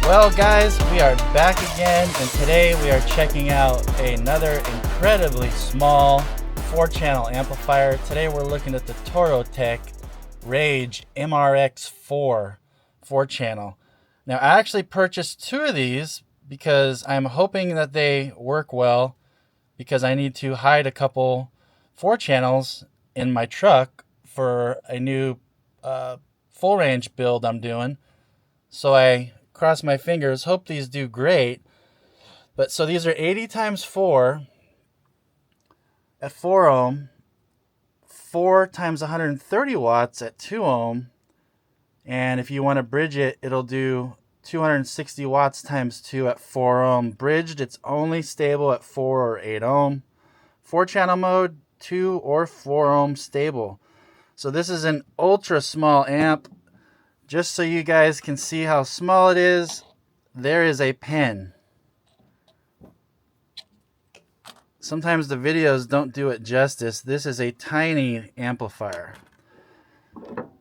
Well guys, we are back again, and today we are checking out another incredibly small 4-channel amplifier. Today we're looking at the Toro Tech Rage MRX4 4-channel. Now I actually purchased 2 of these because I'm hoping that they work well, because I need to hide a couple 4 channels in my truck for a new full range build I'm doing. So I cross my fingers, hope these do great. But so these are 80 times 4 at 4 ohm, 4 times 130 watts at 2 ohm, and if you want to bridge it, it'll do 260 watts times 2 at 4 ohm. Bridged, it's only stable at 4 or 8 ohm. 4-channel mode, 2 or 4 ohm stable. So this is an ultra small amp. Just so you guys can see how small it is, there is a pen. Sometimes the videos don't do it justice. This is a tiny amplifier.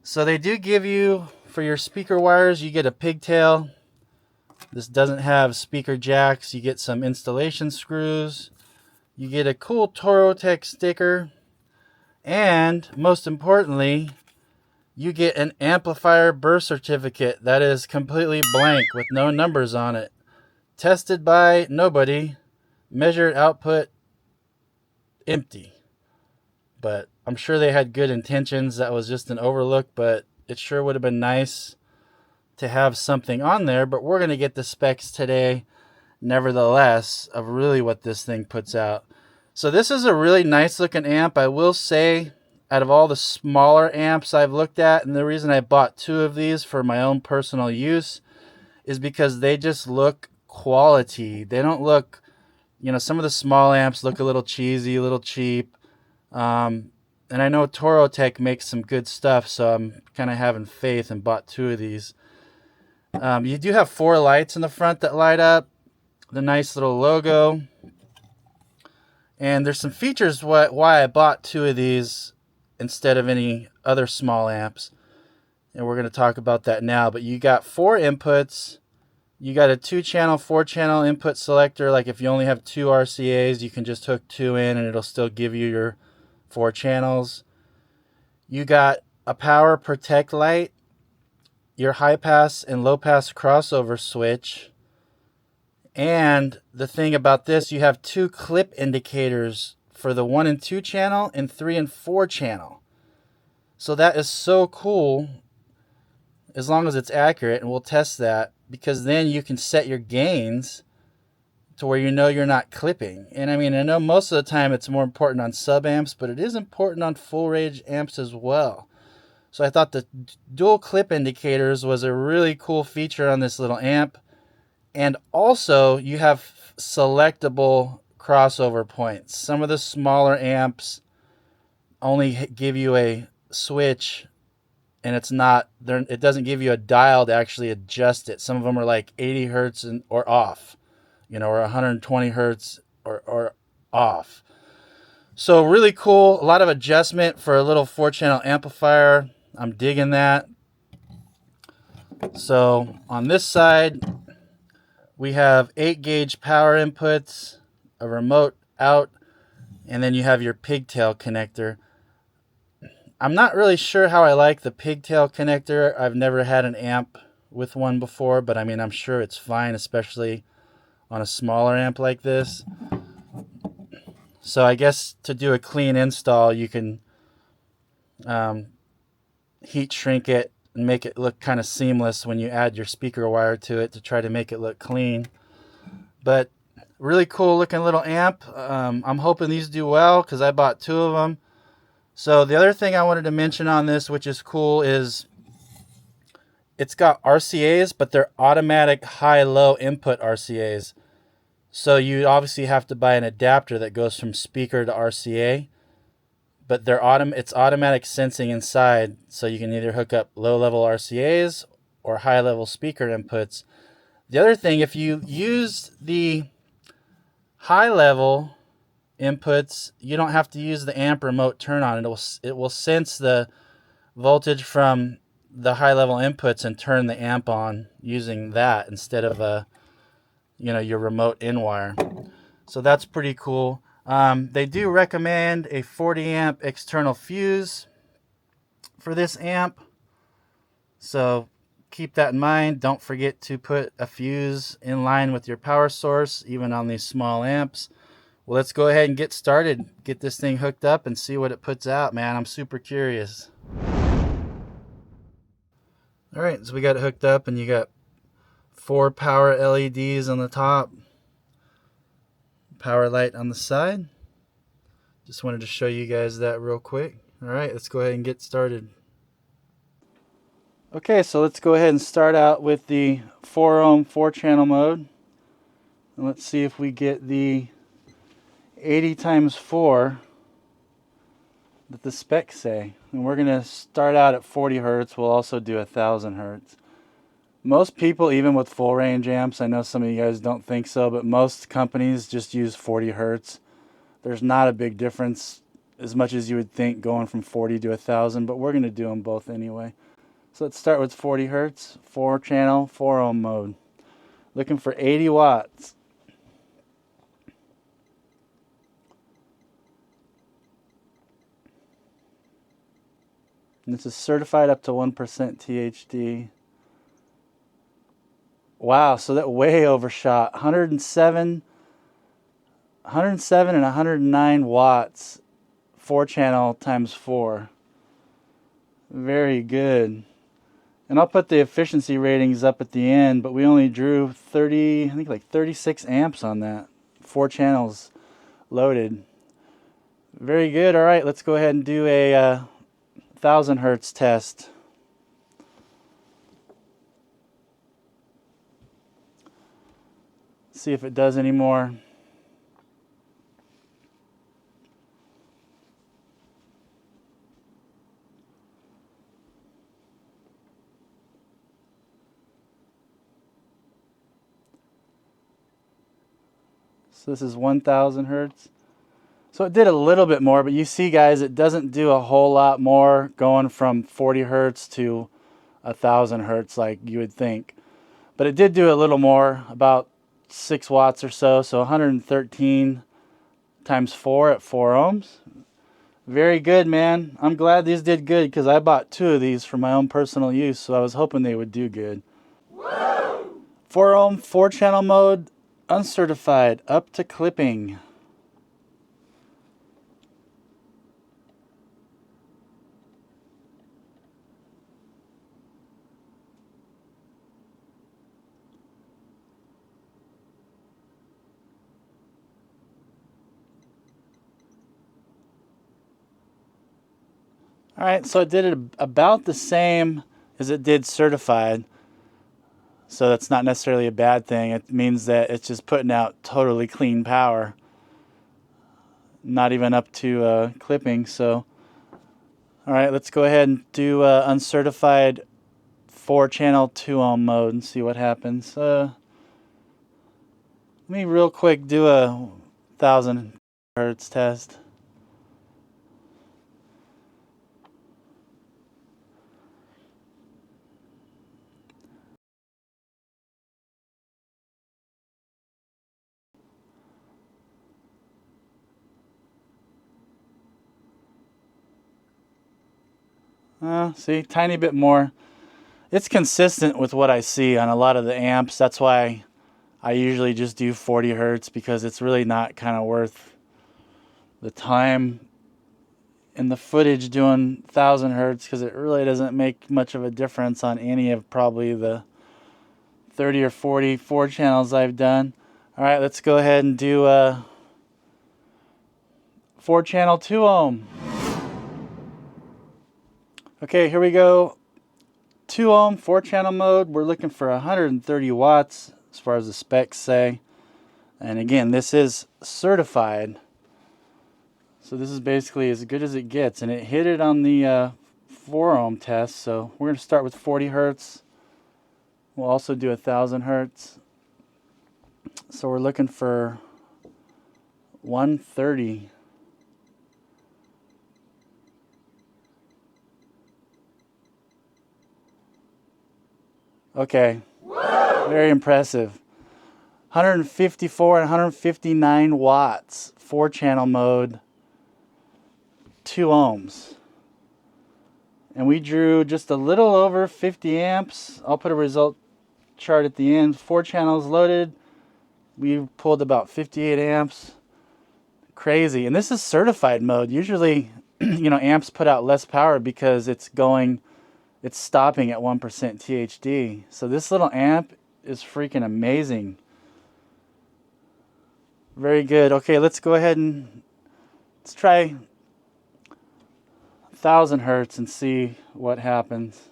So they do give you, for your speaker wires, you get a pigtail. This doesn't have speaker jacks. You get some installation screws. You get a cool Toro Tech sticker. And most importantly, you get an amplifier birth certificate that is completely blank with no numbers on it. Tested by nobody. Measured output empty. But I'm sure they had good intentions. That was just an overlook, but it sure would have been nice to have something on there. But we're going to get the specs today, nevertheless, of really what this thing puts out. So this is a really nice looking amp, I will say. Out of all the smaller amps I've looked at, and the reason I bought 2 of these for my own personal use is because they just look quality. They don't look, some of the small amps look a little cheesy, a little cheap. And I know Toro Tech makes some good stuff, so I'm kind of having faith and bought 2 of these. You do have 4 lights in the front that light up, the nice little logo. And there's some features why I bought 2 of these instead of any other small amps, and we're going to talk about that now. But you got 4 inputs. You got a 2-channel, 4-channel input selector. Like if you only have 2 RCAs, you can just hook 2 in and it'll still give you your 4 channels. You got a power protect light, your high pass and low pass crossover switch, and the thing about this, you have 2 clip indicators for the 1 and 2 channel and 3 and 4 channel. So that is so cool, as long as it's accurate, and we'll test that, because then you can set your gains to where you're not clipping. And I mean, I know most of the time it's more important on sub amps, but it is important on full range amps as well. So I thought the dual clip indicators was a really cool feature on this little amp. And also you have selectable crossover points. Some of the smaller amps only give you a switch, and it doesn't give you a dial to actually adjust it. Some of them are like 80 hertz or off, or 120 hertz or off. So really cool. A lot of adjustment for a little 4-channel amplifier. I'm digging that. So on this side, we have 8-gauge power inputs, a remote out, and then you have your pigtail connector. I'm not really sure how I like the pigtail connector. I've never had an amp with one before, but I mean, I'm sure it's fine, especially on a smaller amp like this. So I guess to do a clean install, you can heat shrink it and make it look kind of seamless when you add your speaker wire to it to try to make it look clean. But really cool looking little amp. I'm hoping these do well because I bought 2 of them. So the other thing I wanted to mention on this, which is cool, is it's got RCAs, but they're automatic high-low input RCAs. So you obviously have to buy an adapter that goes from speaker to RCA. But it's automatic sensing inside, so you can either hook up low-level RCAs or high-level speaker inputs. The other thing, if you use the high-level inputs, you don't have to use the amp remote turn on. It will sense the voltage from the high level inputs and turn the amp on using that instead of your remote in wire. So that's pretty cool. They do recommend a 40 amp external fuse for this amp, so keep that in mind. Don't forget to put a fuse in line with your power source, even on these small amps. Well, let's go ahead and get started, get this thing hooked up and see what it puts out, man. I'm super curious. All right, so we got it hooked up, and you got 4 power LEDs on the top, power light on the side. Just wanted to show you guys that real quick. All right, let's go ahead and get started. Okay, so let's go ahead and start out with the 4 ohm 4-channel mode. And let's see if we get the 80 times 4 that the specs say. And we're going to start out at 40 hertz. We'll also do 1000 hertz. Most people, even with full range amps, I know some of you guys don't think so, but most companies just use 40 hertz. There's not a big difference as much as you would think going from 40 to 1000, but we're going to do them both anyway. So let's start with 40 hertz, 4-channel, 4 ohm mode. Looking for 80 watts. And this is certified up to 1% THD. Wow, so that way overshot. 107 and 109 watts, 4-channel times 4. Very good. And I'll put the efficiency ratings up at the end, but we only drew 30, I think like 36 amps on that. 4 channels loaded. Very good. All right, let's go ahead and do a 1000 hertz test. See if it does any more. So this is 1000 hertz. So it did a little bit more, but you see guys, it doesn't do a whole lot more going from 40 hertz to 1000 hertz like you would think. But it did do a little more, about 6 watts or so, so 113 times 4 at 4 ohms. Very good, man. I'm glad these did good because I bought 2 of these for my own personal use, so I was hoping they would do good. Woo! 4 ohm, 4-channel mode, uncertified, up to clipping. All right, so it did it about the same as it did certified. So that's not necessarily a bad thing. It means that it's just putting out totally clean power. Not even up to clipping. So, all right, let's go ahead and do uncertified 4-channel 2 ohm mode and see what happens. Let me real quick do a 1000 hertz test. See, tiny bit more. It's consistent with what I see on a lot of the amps. That's why I usually just do 40 hertz because it's really not kind of worth the time in the footage doing 1000 hertz because it really doesn't make much of a difference on any of probably the 30 or 40 4 channels I've done. All right, let's go ahead and do a 4-channel 2 ohm. Okay, here we go. 2 ohm 4-channel mode. We're looking for 130 watts as far as the specs say. And again, this is certified. So this is basically as good as it gets. And it hit it on the 4 ohm test. So we're going to start with 40 hertz. We'll also do 1000 hertz. So we're looking for 130. Okay, very impressive. 154 and 159 watts, 4-channel mode, 2 ohms. And we drew just a little over 50 amps. I'll put a result chart at the end. 4 channels loaded. We pulled about 58 amps. Crazy. And this is certified mode. Usually, amps put out less power because it's stopping at 1% THD. So this little amp is freaking amazing. Very good. Okay, let's go ahead and let's try 1000 hertz and see what happens.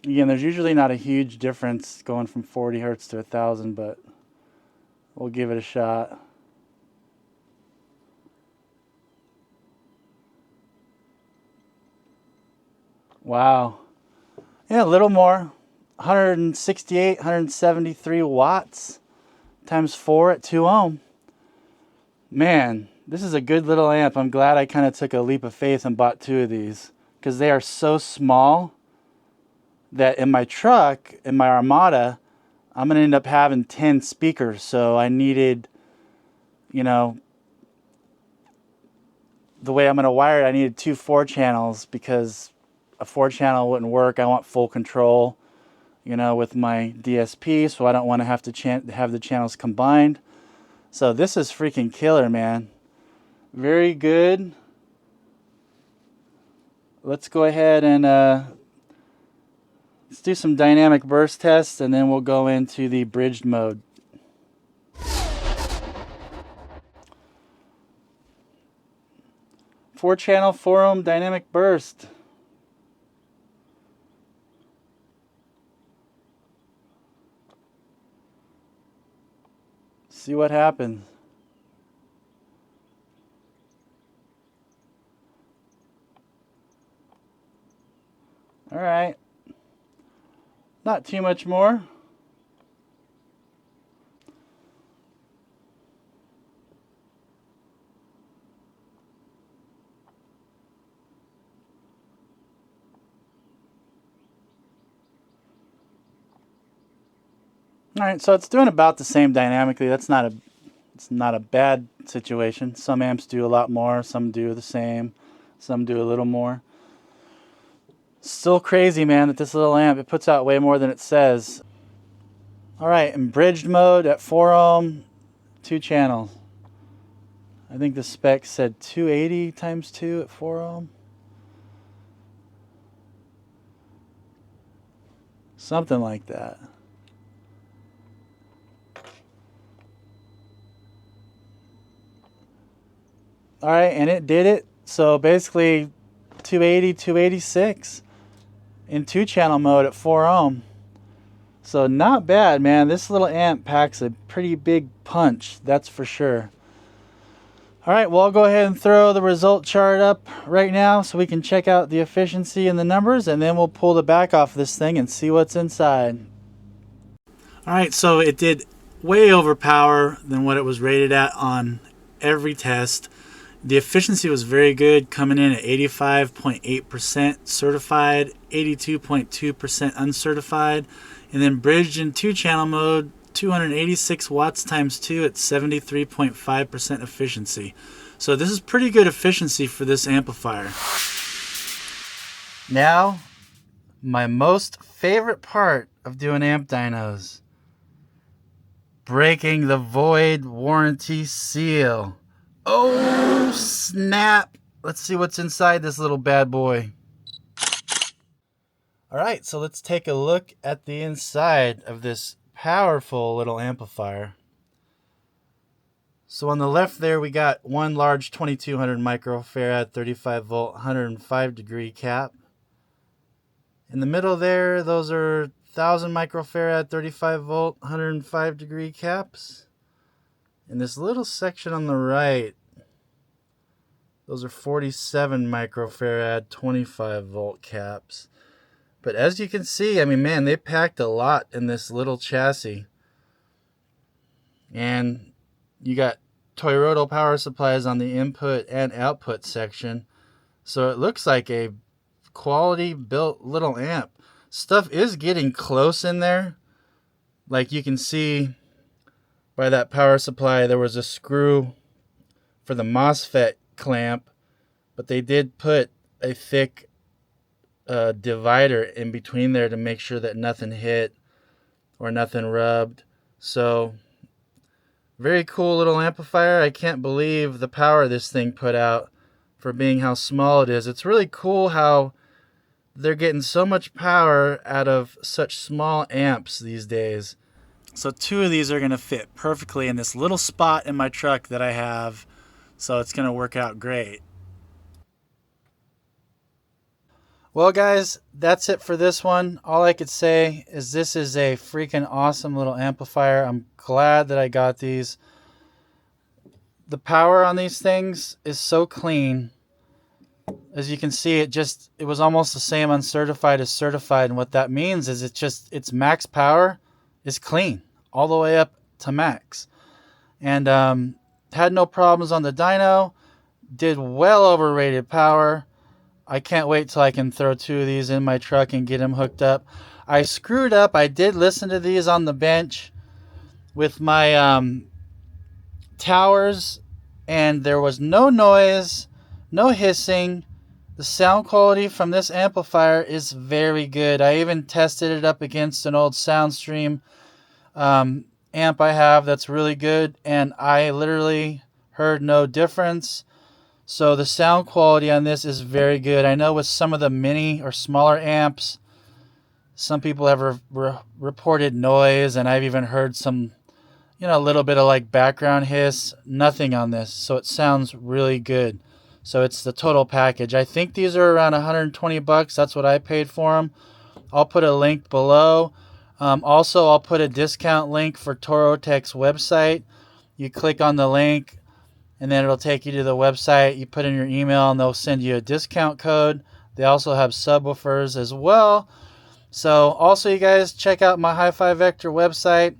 Again, there's usually not a huge difference going from 40 hertz to 1000, but we'll give it a shot. Wow. Yeah, a little more. 168, 173 watts times 4 at 2 ohm. Man, this is a good little amp. I'm glad I kind of took a leap of faith and bought 2 of these because they are so small that in my truck, in my Armada, I'm going to end up having 10 speakers. So I needed, the way I'm going to wire it, I needed 2 4-channels because a 4-channel wouldn't work. I want full control, with my DSP, so I don't want to have to have the channels combined. So this is freaking killer, man. Very good. Let's go ahead and let's do some dynamic burst tests, and then we'll go into the bridged mode. Four-channel 4 ohm dynamic burst. See what happens. All right. Not too much more. All right, so it's doing about the same dynamically. It's not a bad situation. Some amps do a lot more, some do the same, some do a little more. Still crazy, man, that this little amp, it puts out way more than it says. All right, in bridged mode at 4 ohm, 2 channels. I think the spec said 280 times 2 at 4 ohm. Something like that. All right, and it did it. So basically 280, 286 in 2-channel mode at 4 ohm. So not bad, man. This little amp packs a pretty big punch, that's for sure. All right, well, I'll go ahead and throw the result chart up right now so we can check out the efficiency and the numbers, and then we'll pull the back off this thing and see what's inside. All right, so it did way over power than what it was rated at on every test. The efficiency was very good, coming in at 85.8% certified, 82.2% uncertified, and then bridged in 2-channel mode, 286 watts times 2 at 73.5% efficiency. So this is pretty good efficiency for this amplifier. Now, my most favorite part of doing amp dynos. Breaking the void warranty seal. Oh, snap. Let's see what's inside this little bad boy. All right, so let's take a look at the inside of this powerful little amplifier. So on the left there, we got one large 2200 microfarad 35 volt 105 degree cap. In the middle there, those are 1000 microfarad 35 volt 105 degree caps. In this little section on the right, those are 47 microfarad 25 volt caps. But as you can see, I mean, man, they packed a lot in this little chassis. And you got Toro power supplies on the input and output section. So it looks like a quality built little amp. Stuff is getting close in there. Like you can see by that power supply, there was a screw for the MOSFET clamp, but they did put a thick divider in between there to make sure that nothing hit or nothing rubbed. So very cool little amplifier. I can't believe the power this thing put out for being how small it is. It's really cool how they're getting so much power out of such small amps these days. So 2 of these are going to fit perfectly in this little spot in my truck that I have. So it's going to work out great. Well, guys, that's it for this one. All I could say is this is a freaking awesome little amplifier. I'm glad that I got these. The power on these things is so clean. As you can see, it was almost the same uncertified as certified. And what that means is its max power is clean all the way up to max. And had no problems on the dyno. Did well over rated power. I can't wait till I can throw 2 of these in my truck and get them hooked up. I screwed up. I did listen to these on the bench with my towers, and there was no noise, no hissing. The sound quality from this amplifier is very good. I even tested it up against an old SoundStream amp I have that's really good, and I literally heard no difference. So the sound quality on this is very good. I know with some of the mini or smaller amps, some people have reported noise, and I've even heard some, a little bit of like background hiss. Nothing on this, so it sounds really good. So it's the total package. I think these are around 120 bucks. That's what I paid for them. I'll put a link below. Also, I'll put a discount link for Toro Tech's website. You click on the link, and then it'll take you to the website. You put in your email, and they'll send you a discount code. They also have subwoofers as well. So also, you guys, check out my HiFi Vector website.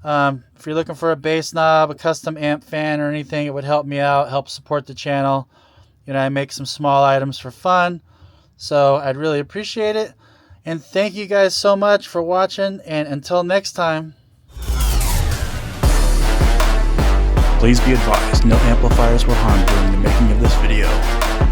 If you're looking for a bass knob, a custom amp fan, or anything, it would help me out, help support the channel. I make some small items for fun. So I'd really appreciate it. And thank you guys so much for watching. And until next time. Please be advised, no amplifiers were harmed during the making of this video.